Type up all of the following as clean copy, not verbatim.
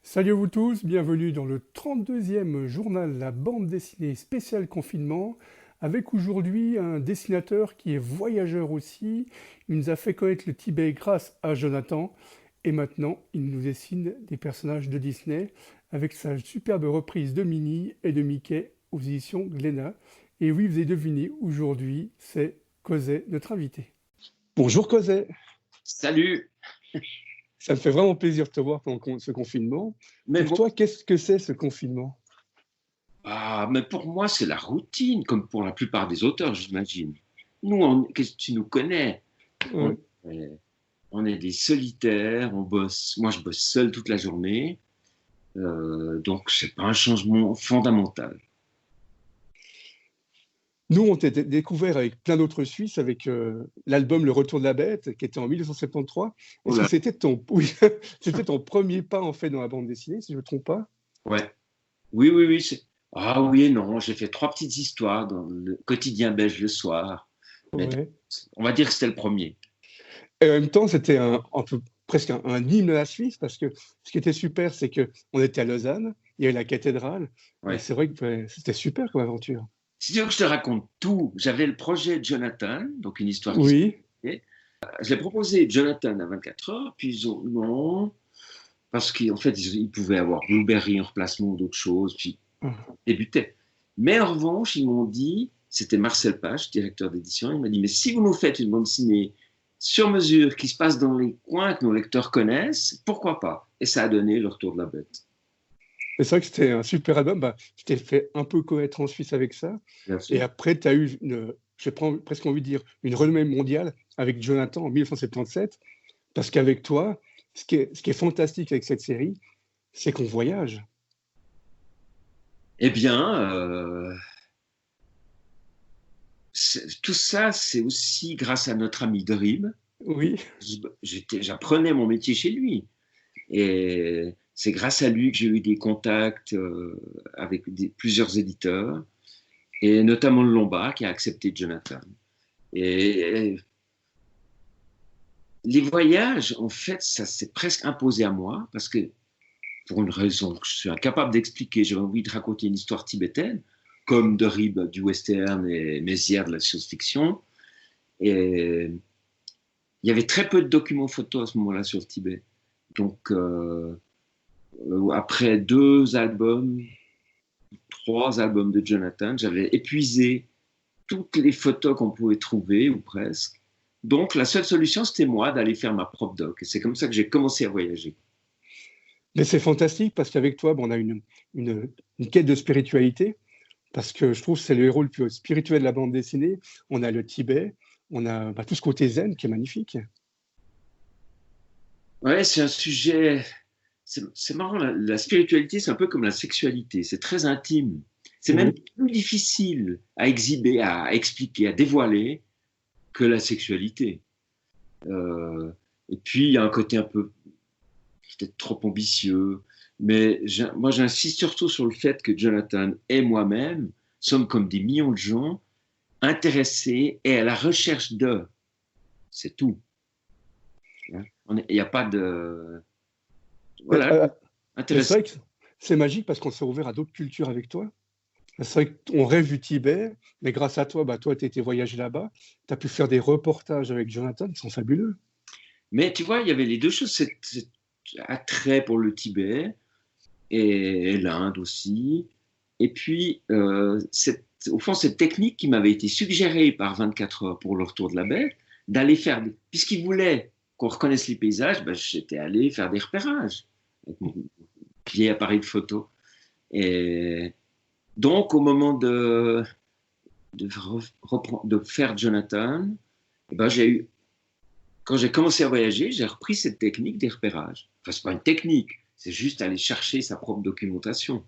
Salut à vous tous, bienvenue dans le 32e journal La bande dessinée spéciale confinement, avec aujourd'hui un dessinateur qui est voyageur aussi. Il nous a fait connaître le Tibet grâce à Jonathan, et maintenant il nous dessine des personnages de Disney avec sa superbe reprise de Minnie et de Mickey aux éditions Glénat. Et oui, vous avez deviné, aujourd'hui c'est Cosette, notre invité. Bonjour Cosette, Salut! ça me fait vraiment plaisir de te voir pendant ce confinement. Mais Pour bon, toi, qu'est-ce que c'est ce confinement? mais pour moi, c'est la routine, comme pour la plupart des auteurs, j'imagine. Nous, qu'est-ce que tu nous connais? On, Ouais. est on est des solitaires, on bosse. Moi, je bosse seul toute la journée, donc c'est pas un changement fondamental. Nous, on t'a découvert avec plein d'autres Suisses, avec l'album Le Retour de la Bête, qui était en 1973. Oh Est-ce que là, c'était oui, c'était ton premier pas en fait dans la bande dessinée, si je ne me trompe pas? ouais. Oui, oui, oui. Ah oui et non, j'ai fait trois petites histoires dans le quotidien belge le soir, mais Ouais. on va dire que c'était le premier. Et en même temps, c'était un peu presque un hymne à la Suisse, parce que ce qui était super, c'est que on était à Lausanne, il y avait la cathédrale, et Ouais. c'est vrai que c'était super comme aventure. Si tu veux que je te raconte tout, j'avais le projet de Jonathan, donc une histoire qui Oui. s'est. Je l'ai proposé Jonathan à 24 heures, puis ils ont non, parce qu'en fait, ils pouvaient avoir Blueberry en remplacement ou d'autres choses, puis ils débutaient. Mais en revanche, ils m'ont dit, c'était Marcel Page, directeur d'édition, il m'a dit, mais si vous nous faites une bande dessinée sur mesure qui se passe dans les coins que nos lecteurs connaissent, pourquoi pas? Et ça a donné le retour de la bête. C'est vrai que c'était un super album. Bah, je t'ai fait un peu connaître en Suisse avec ça. Bien Et sûr. après, tu as eu, j'ai presque envie de dire, une renommée mondiale avec Jonathan en 1977. Parce qu'avec toi, ce qui est fantastique avec cette série, c'est qu'on voyage. Eh bien, tout ça, c'est aussi grâce à notre ami Drib. Oui, J'apprenais mon métier chez lui. Et c'est grâce à lui que j'ai eu des contacts avec plusieurs éditeurs, et notamment le Lombard qui a accepté Jonathan. Et les voyages, en fait, ça s'est presque imposé à moi, parce que pour une raison que je suis incapable d'expliquer, j'avais envie de raconter une histoire tibétaine, comme de Rib du western et Mézières de la science-fiction. Et il y avait très peu de documents photos à ce moment-là sur le Tibet. Donc, après trois albums de Jonathan, j'avais épuisé toutes les photos qu'on pouvait trouver, ou presque. Donc, la seule solution, c'était moi d'aller faire ma propre doc. Et c'est comme ça que j'ai commencé à voyager. mais c'est fantastique parce qu'avec toi, bon, on a une, une quête de spiritualité. Parce que je trouve que c'est le héros le plus spirituel de la bande dessinée. On a le Tibet, on a tout ce côté zen qui est magnifique. Ouais, c'est un sujet. C'est marrant, la spiritualité, c'est un peu comme la sexualité. C'est très intime. C'est même Oui. plus difficile à exhiber, à expliquer, à dévoiler que la sexualité. Euh, et puis, il y a un côté un peu peut-être trop ambitieux. Mais moi, j'insiste surtout sur le fait que Jonathan et moi-même sommes comme des millions de gens intéressés et à la recherche de. C'est tout. Il n'y a pas de. Mais, Voilà, mais c'est intéressé. vrai que c'est magique parce qu'on s'est ouvert à d'autres cultures avec toi. C'est vrai qu'on rêve du Tibet, mais grâce à toi, bah, toi, tu as été voyager là-bas, tu as pu faire des reportages avec Jonathan qui sont fabuleux. Mais tu vois, il y avait les deux choses, cet attrait pour le Tibet et l'Inde aussi. Et puis, au fond, cette technique qui m'avait été suggérée par 24 heures pour le retour de la bête, d'aller faire, puisqu'il voulait qu'on reconnaisse les paysages, ben, j'étais allé faire des repérages avec mon vieil appareil de photo. Et donc, au moment de faire Jonathan, eh ben, quand j'ai commencé à voyager, j'ai repris cette technique des repérages. Enfin, c'est pas une technique, c'est juste aller chercher sa propre documentation.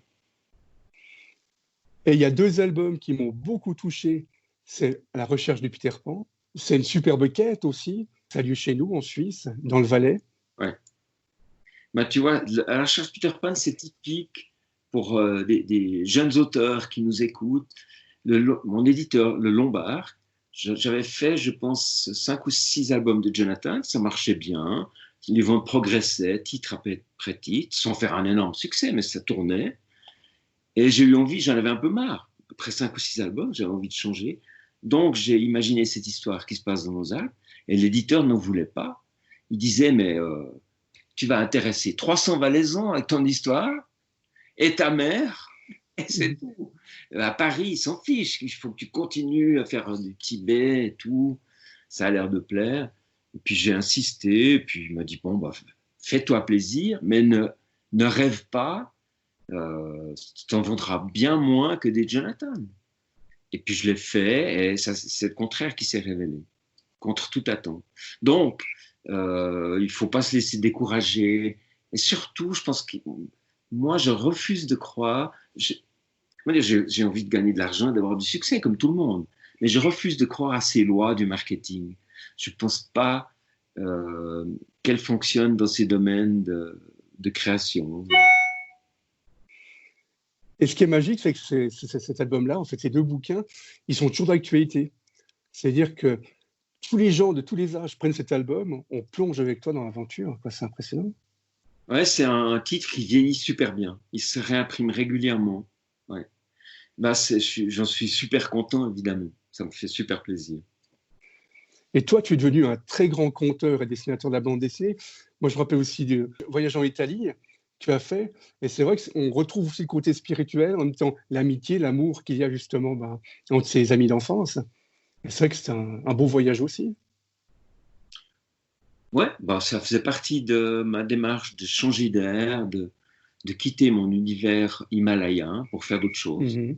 Et il y a deux albums qui m'ont beaucoup touché. C'est À la recherche du Peter Pan. C'est une superbe quête aussi. Ça a lieu chez nous, en Suisse, dans le Valais. Ouais. Bah, tu vois, à la recherche Peter Pan, c'est typique pour des jeunes auteurs qui nous écoutent. Mon éditeur, le Lombard, j'avais fait, je pense, 5 ou 6 albums de Jonathan, ça marchait bien. les ventes progressaient, titre après titre, sans faire un énorme succès, mais ça tournait. Et j'ai eu envie, j'en avais un peu marre. Après 5 ou 6 albums, j'avais envie de changer. Donc, j'ai imaginé cette histoire qui se passe dans nos Alpes, et l'éditeur n'en voulait pas. Il disait, mais tu vas intéresser 300 Valaisans avec ton histoire, et ta mère, et c'est tout. À Paris, ils s'en fichent. Il faut que tu continues à faire du Tibet et tout. Ça a l'air de plaire. Et puis j'ai insisté, et puis il m'a dit, bon, bah, fais-toi plaisir, mais ne rêve pas, tu t'en vendras bien moins que des Jonathan. Et puis je l'ai fait, et ça, c'est le contraire qui s'est révélé, contre toute attente. Donc, il ne faut pas se laisser décourager. Et surtout, je pense que moi, je refuse de croire. J'ai envie de gagner de l'argent, d'avoir du succès, comme tout le monde. Mais je refuse de croire à ces lois du marketing. Je ne pense pas qu'elles fonctionnent dans ces domaines de création. Et ce qui est magique, c'est que cet album-là, en fait, ces deux bouquins, ils sont toujours d'actualité. C'est-à-dire que tous les gens de tous les âges prennent cet album, on plonge avec toi dans l'aventure. C'est impressionnant. Ouais, c'est un titre qui vieillit super bien. Il se réimprime régulièrement. Ouais. Bah, j'en suis super content, évidemment. Ça me fait super plaisir. Et toi, tu es devenu un très grand conteur et dessinateur de la bande dessinée. Moi, je me rappelle aussi du voyage en Italie que tu as fait. Et c'est vrai qu'on retrouve aussi le côté spirituel, en même temps l'amitié, l'amour qu'il y a justement entre ses amis d'enfance. Et c'est vrai que c'est un beau voyage aussi. Ouais, bah, ça faisait partie de ma démarche de changer d'air, de quitter mon univers himalayen pour faire d'autres choses. Mm-hmm.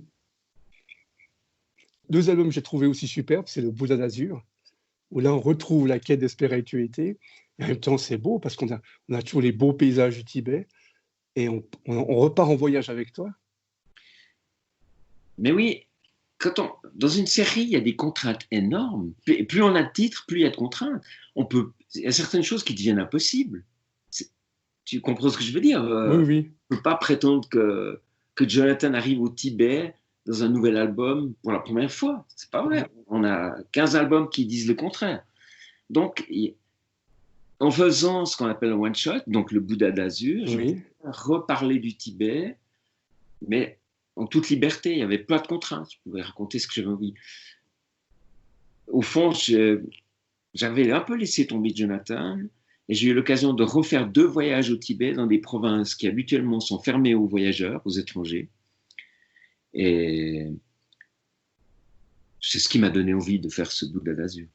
Deux albums que j'ai trouvé aussi superbes, c'est le Bouddha d'Azur, où là on retrouve la quête de spiritualité. Et en même temps, c'est beau parce on a toujours les beaux paysages du Tibet et on repart en voyage avec toi. Mais oui, dans une série, il y a des contraintes énormes. Plus on a de titres, plus il y a de contraintes. Il y a certaines choses qui deviennent impossibles. Tu comprends ce que je veux dire? Oui, oui. On ne peut pas prétendre que Jonathan arrive au Tibet dans un nouvel album pour la première fois. C'est pas vrai. On a 15 albums qui disent le contraire. Donc, en faisant ce qu'on appelle un one-shot, donc le Bouddha d'Azur, je Oui. reparler du Tibet, mais en toute liberté. Il n'y avait pas de contraintes. Je pouvais raconter ce que j'avais envie. Au fond, j'avais un peu laissé tomber Jonathan, et j'ai eu l'occasion de refaire 2 voyages au Tibet dans des provinces qui habituellement sont fermées aux voyageurs, aux étrangers. Et c'est ce qui m'a donné envie de faire ce Bouddha d'Azur.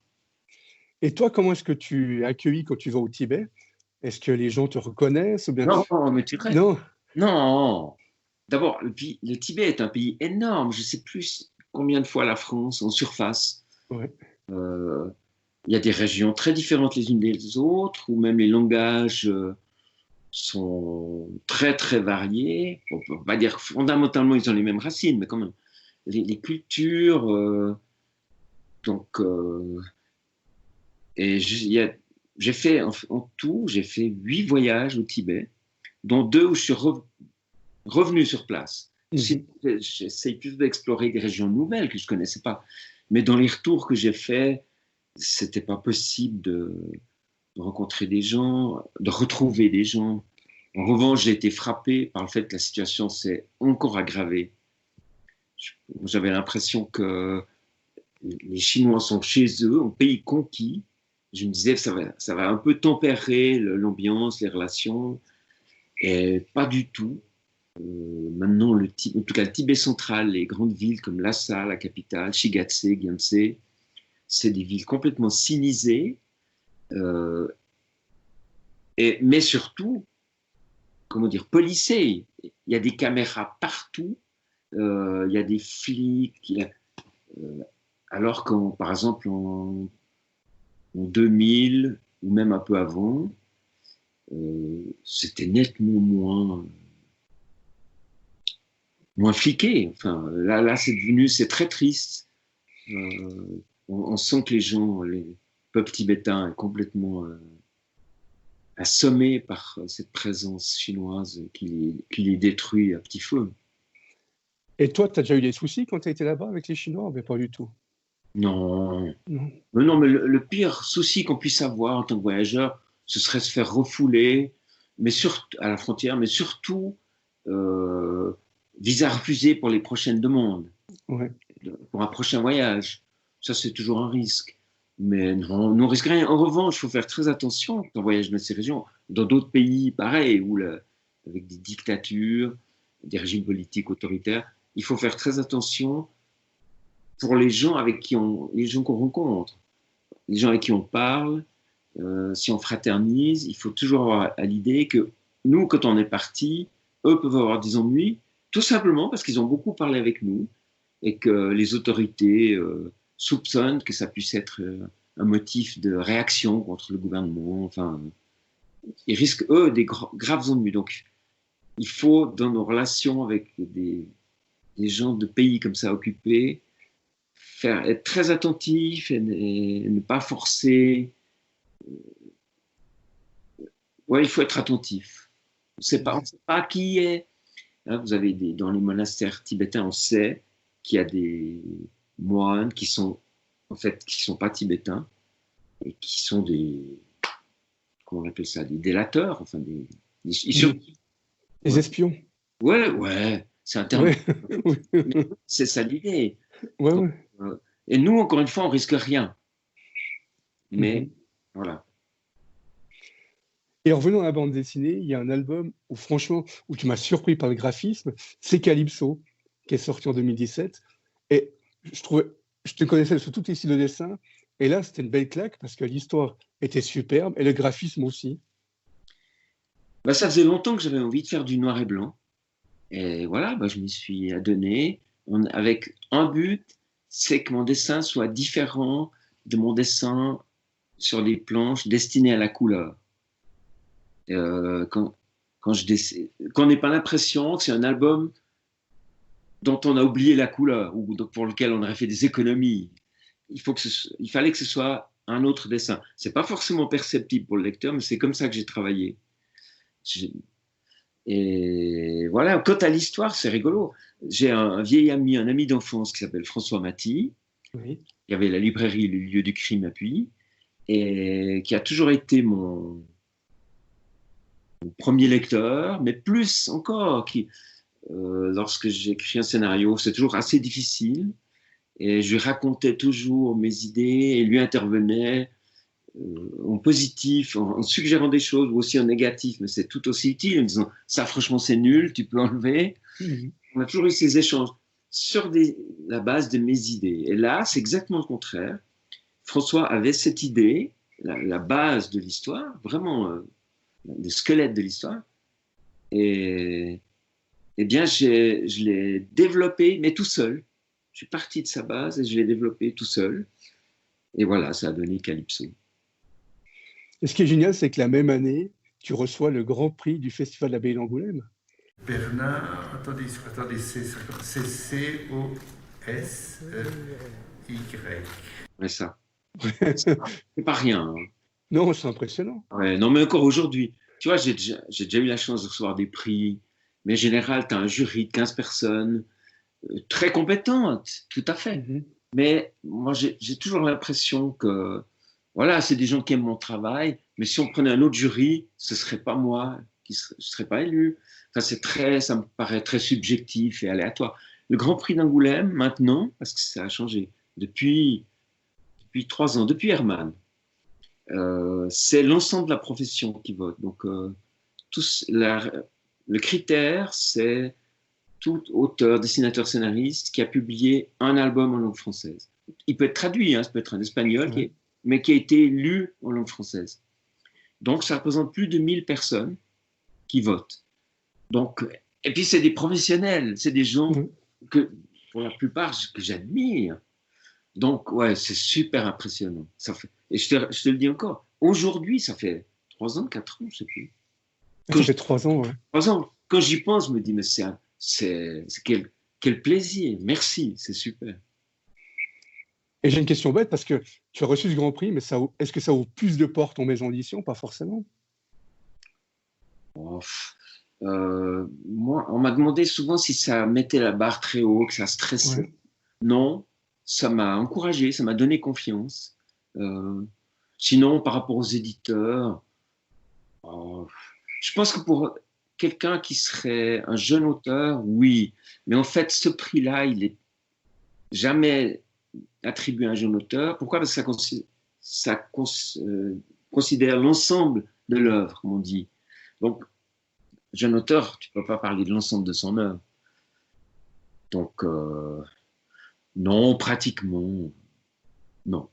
Et toi, comment est-ce que tu es accueilli quand tu vas au Tibet? Est-ce que les gens te reconnaissent ou bien... Non, mais tu rêves. Non. Non. D'abord, le Tibet est un pays énorme. Je ne sais plus combien de fois la France en surface. Ouais. Il y a des régions très différentes les unes des autres, où même les langages sont très, très variés. On peut pas dire que fondamentalement, ils ont les mêmes racines, mais quand même, les cultures. Et j'ai fait, en tout, j'ai fait 8 voyages au Tibet, dont 2 où je suis revenu sur place. Mm-hmm. J'essaye plus d'explorer des régions nouvelles que je ne connaissais pas. Mais dans les retours que j'ai faits, c'était pas possible de rencontrer des gens, de retrouver des gens. En revanche, j'ai été frappé par le fait que la situation s'est encore aggravée. J'avais l'impression que les Chinois sont chez eux, en pays conquis. Je me disais que ça va un peu tempérer l'ambiance, les relations, et pas du tout. Maintenant, en tout cas, le Tibet central, les grandes villes comme Lhasa, la capitale, Shigatse, Gyantse, c'est des villes complètement sinisées, mais surtout, comment dire, policées. Il y a des caméras partout, il y a des flics, alors qu'en, par exemple, en 2000 ou même un peu avant, c'était nettement moins fliqué. Enfin, là, c'est très triste. On sent que le peuple tibétain est complètement assommé par cette présence chinoise qui les détruit à petit feu. Et toi, tu as déjà eu des soucis quand tu as été là-bas avec les Chinois? Mais pas du tout. Non. Non. Mais non, mais le pire souci qu'on puisse avoir en tant que voyageur, ce serait se faire refouler, mais surtout à la frontière, mais surtout visa refusé pour les prochaines demandes, Ouais. pour un prochain voyage. Ça, c'est toujours un risque. Mais non, on ne risque rien. En revanche, il faut faire très attention quand on voyage dans ces régions. Dans d'autres pays, pareil, avec des dictatures, des régimes politiques autoritaires, il faut faire très attention pour les gens les gens qu'on rencontre, les gens avec qui on parle. Si on fraternise, il faut toujours avoir à l'idée que nous, quand on est parti, eux peuvent avoir des ennuis, tout simplement parce qu'ils ont beaucoup parlé avec nous et que les autorités soupçonnent que ça puisse être un motif de réaction contre le gouvernement. Enfin, ils risquent, eux, des graves ennuis. Donc, il faut, dans nos relations avec des gens de pays comme ça occupés, être très attentif et ne pas forcer. Ouais, il faut être attentif. On ne sait pas qui est. Hein, vous avez dans les monastères tibétains, on sait qu'il y a des moines qui sont pas tibétains et qui sont comment on appelle ça, des délateurs, enfin Les espions. Ouais, c'est un terme. Ouais. C'est ça l'idée. Ouais, Donc, ouais. et nous, encore une fois, on risque rien. Mais voilà. Et en revenant à la bande dessinée, il y a un album où franchement, où tu m'as surpris par le graphisme, c'est Calypso, qui est sorti en 2017. Et je te connaissais sur tous tes styles de dessin, et là, c'était une belle claque parce que l'histoire était superbe et le graphisme aussi. Bah, ça faisait longtemps que j'avais envie de faire du noir et blanc. Et voilà, bah, je m'y suis adonné avec un but, c'est que mon dessin soit différent de mon dessin sur les planches destinées à la couleur. Quand qu'on n'ait pas l'impression que c'est un album dont on a oublié la couleur ou pour lequel on aurait fait des économies. Il fallait que ce soit un autre dessin. C'est pas forcément perceptible pour le lecteur, mais c'est comme ça que j'ai travaillé. Et voilà, quant à l'histoire, c'est rigolo. J'ai un vieil ami, un ami d'enfance qui s'appelle François Maty, Oui. qui avait la librairie Le Lieu du Crime à Puy, et qui a toujours été mon premier lecteur, mais plus encore, lorsque j'écris un scénario, c'est toujours assez difficile, et je lui racontais toujours mes idées, et lui intervenait en positif, en suggérant des choses, ou aussi en négatif, mais c'est tout aussi utile, en disant ça franchement c'est nul, tu peux enlever. On a toujours eu ces échanges sur la base de mes idées. Et là, c'est exactement le contraire. François avait cette idée, la base de l'histoire, vraiment le squelette de l'histoire, et bien je l'ai développé, mais tout seul. Je suis parti de sa base et je l'ai développé tout seul. Et voilà, ça a donné Calypso. Et ce qui est génial, c'est que la même année, tu reçois le Grand Prix du Festival de la Baie d'Angoulême. Bernard, attendez, c'est C-O-S-Y. Ouais, ça. C'est pas rien. Hein. Non, c'est impressionnant. Ouais, non, mais encore aujourd'hui, tu vois, j'ai déjà eu la chance de recevoir des prix, mais en général, tu as un jury de 15 personnes, très compétentes, tout à fait. Mais moi, j'ai toujours l'impression que, voilà, c'est des gens qui aiment mon travail, mais si on prenait un autre jury, ce ne serait pas moi, je ne serais pas élu. Enfin, ça me paraît très subjectif et aléatoire. Le Grand Prix d'Angoulême, maintenant, parce que ça a changé, depuis 3 ans, depuis Herman, c'est l'ensemble de la profession qui vote. Donc, le critère, c'est tout auteur, dessinateur, scénariste qui a publié un album en langue française. Il peut être traduit, hein, ça peut être un espagnol, mais qui a été lu en langue française. Donc, ça représente plus de 1000 personnes qui votent. Donc, et puis, c'est des professionnels, c'est des gens que, pour la plupart, que j'admire. Donc, ouais, c'est super impressionnant. Et je te le dis encore, aujourd'hui, ça fait 3 ans, 4 ans, je ne sais plus. Ça fait 3 ans, ouais. 3 ans. Quand j'y pense, je me dis, mais quel plaisir, merci, c'est super. Et j'ai une question bête, parce que tu as reçu ce Grand Prix, mais est-ce que ça ouvre plus de portes en maison d'édition? Pas forcément. Moi, on m'a demandé souvent si ça mettait la barre très haut, que ça stressait. Ouais. Non, ça m'a encouragé, ça m'a donné confiance. Sinon, par rapport aux éditeurs, Oh, je pense que pour quelqu'un qui serait un jeune auteur, oui. Mais en fait, ce prix-là, il est jamais attribué à un jeune auteur. Pourquoi? Parce que considère l'ensemble de l'œuvre, comme on dit. Donc, jeune auteur, tu ne peux pas parler de l'ensemble de son œuvre. Donc, non, pratiquement, non.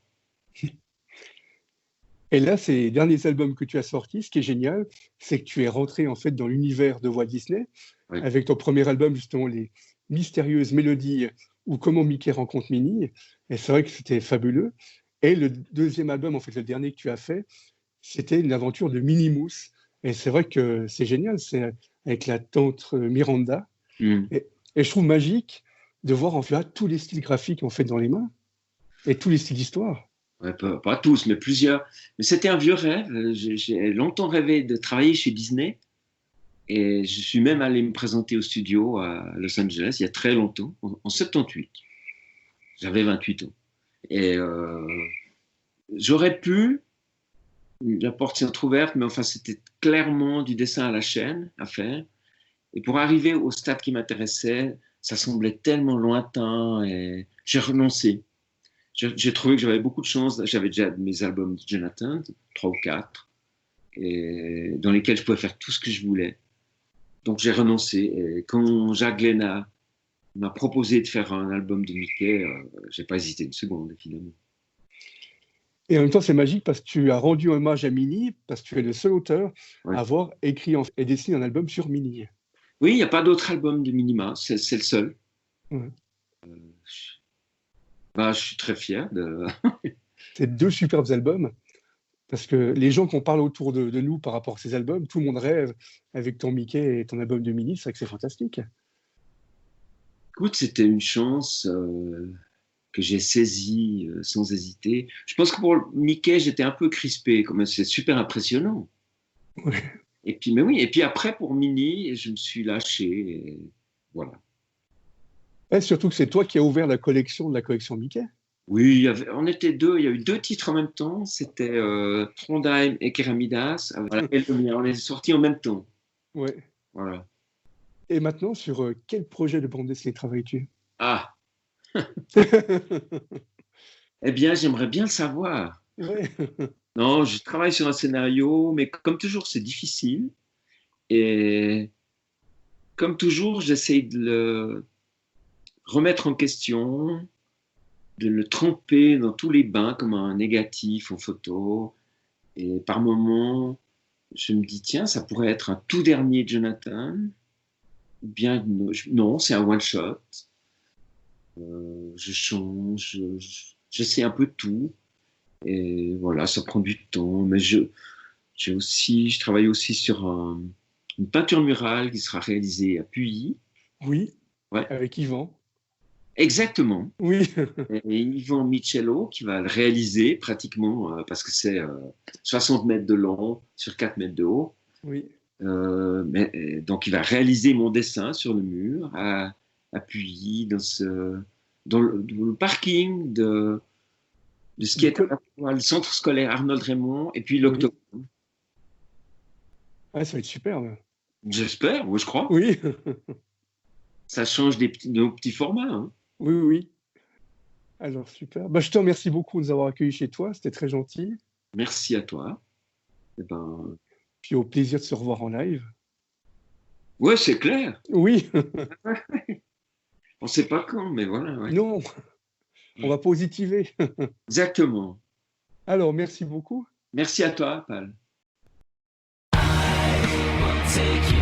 Et là, ces derniers albums que tu as sortis, ce qui est génial, c'est que tu es rentré en fait dans l'univers de Walt Disney, Oui. avec ton premier album, justement, Les mystérieuses mélodies ou Comment Mickey rencontre Minnie. Et c'est vrai que c'était fabuleux. Et le deuxième album, en fait, le dernier que tu as fait, c'était une aventure de Minnie Mouse. Et c'est vrai que c'est génial, c'est avec la tante Miranda. Mm. Et je trouve magique de voir en fait tous les styles graphiques en fait dans les mains et tous les styles d'histoire. Ouais, pas tous, mais plusieurs. Mais c'était un vieux rêve. J'ai longtemps rêvé de travailler chez Disney. Et je suis même allé me présenter au studio à Los Angeles il y a très longtemps, en 78. J'avais 28 ans. Et j'aurais pu, la porte s'est entrouverte, mais enfin, c'était clairement du dessin à la chaîne à faire. Et pour arriver au stade qui m'intéressait, ça semblait tellement lointain et j'ai renoncé. J'ai trouvé que j'avais beaucoup de chance. J'avais déjà mes albums de Jonathan, 3 ou 4, et dans lesquels je pouvais faire tout ce que je voulais. Donc j'ai renoncé. Et quand Jacques Glénat m'a proposé de faire un album de Mickey, j'ai pas hésité une seconde, finalement. Et en même temps, c'est magique parce que tu as rendu hommage à Minnie, parce que tu es le seul auteur Ouais. à avoir écrit et dessiné un album sur Minnie. Oui, il n'y a pas d'autre album de Minima, c'est le seul. Ouais. Je suis très fier de. C'est deux superbes albums, parce que les gens qu'on parle autour de nous par rapport à ces albums, tout le monde rêve avec ton Mickey et ton album de Minnie, c'est vrai que c'est fantastique. Écoute, c'était une chance que j'ai saisie sans hésiter. Je pense que pour Mickey, j'étais un peu crispé, comme c'est super impressionnant. Ouais. Et puis, mais oui, et puis après, pour Minnie, je me suis lâché, et voilà. Et surtout que c'est toi qui as ouvert la collection de la collection Mickey. Oui, on était deux, il y a eu 2 titres en même temps, c'était Trondheim et Keramidas, voilà, et le mien, on est sortis en même temps. Ouais. Voilà. Et maintenant, sur quel projet de bande dessinée travailles-tu? Ah, eh bien, j'aimerais bien le savoir. Ouais. Non, je travaille sur un scénario, mais comme toujours, c'est difficile. Et comme toujours, j'essaye de le remettre en question, de le tremper dans tous les bains comme un négatif en photo. Et par moments, je me dis, tiens, ça pourrait être un tout dernier Jonathan. Ou bien, non, c'est un one-shot. Je change, j'essaie un peu de tout. Et voilà, ça prend du temps. Mais je travaille aussi sur une peinture murale qui sera réalisée à Puyi. Oui, Ouais, avec Yvan. exactement. Oui. Et Yvan Michello qui va le réaliser pratiquement parce que c'est 60 mètres de long sur 4 mètres de haut. Oui. Donc il va réaliser mon dessin sur le mur à Puyi, dans le parking de ce qui est le centre scolaire Arnold Raymond et puis l'Octogone. Oui. Ah, ça va être superbe. J'espère, ou je crois. Oui. Ça change de nos petits formats. Hein. Oui, oui, oui. Alors, super. Bah, je te remercie beaucoup de nous avoir accueillis chez toi. C'était très gentil. Merci à toi. Eh ben... Puis au plaisir de se revoir en live. Ouais, c'est clair. Oui. On ne sait pas quand, mais voilà. Ouais. Non, on va positiver. Exactement. Alors, merci beaucoup. Merci à toi, Pal. I will take you